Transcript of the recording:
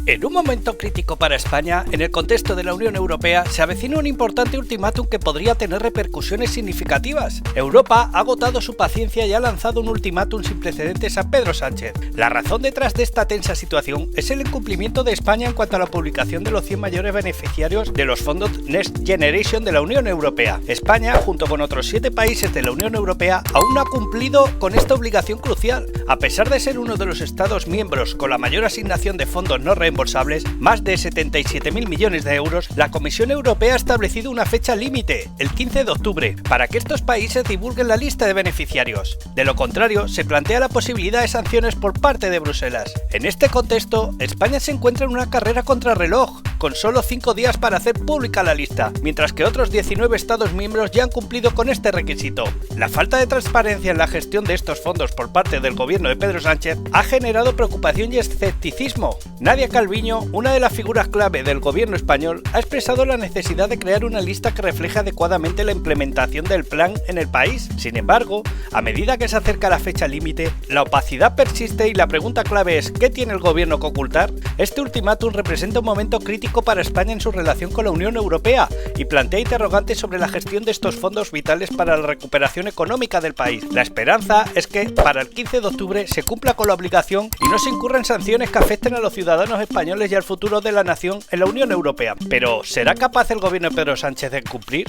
En un momento crítico para España, en el contexto de la Unión Europea, se avecina un importante ultimátum que podría tener repercusiones significativas. Europa ha agotado su paciencia y ha lanzado un ultimátum sin precedentes a Pedro Sánchez. La razón detrás de esta tensa situación es el incumplimiento de España en cuanto a la publicación de los 100 mayores beneficiarios de los fondos Next Generation de la Unión Europea. España, junto con otros 7 países de la Unión Europea, aún no ha cumplido con esta obligación crucial. A pesar de ser uno de los Estados miembros con la mayor asignación de fondos no reembolsables, más de 77.000 millones de euros, la Comisión Europea ha establecido una fecha límite, el 15 de octubre, para que estos países divulguen la lista de beneficiarios. De lo contrario, se plantea la posibilidad de sanciones por parte de Bruselas. En este contexto, España se encuentra en una carrera contrarreloj, con solo 5 días para hacer pública la lista, mientras que otros 19 Estados miembros ya han cumplido con este requisito. La falta de transparencia en la gestión de estos fondos por parte del gobierno de Pedro Sánchez ha generado preocupación y escepticismo. Nadia Calviño, una de las figuras clave del gobierno español, ha expresado la necesidad de crear una lista que refleje adecuadamente la implementación del plan en el país. Sin embargo, a medida que se acerca la fecha límite, la opacidad persiste y la pregunta clave es ¿qué tiene el gobierno que ocultar? Este ultimátum representa un momento crítico para España en su relación con la Unión Europea y plantea interrogantes sobre la gestión de estos fondos vitales para la recuperación económica del país. La esperanza es que para el 15 de octubre se cumpla con la obligación y no se incurran sanciones que afecten a los ciudadanos españoles y al futuro de la nación en la Unión Europea. Pero ¿será capaz el gobierno de Pedro Sánchez de cumplir?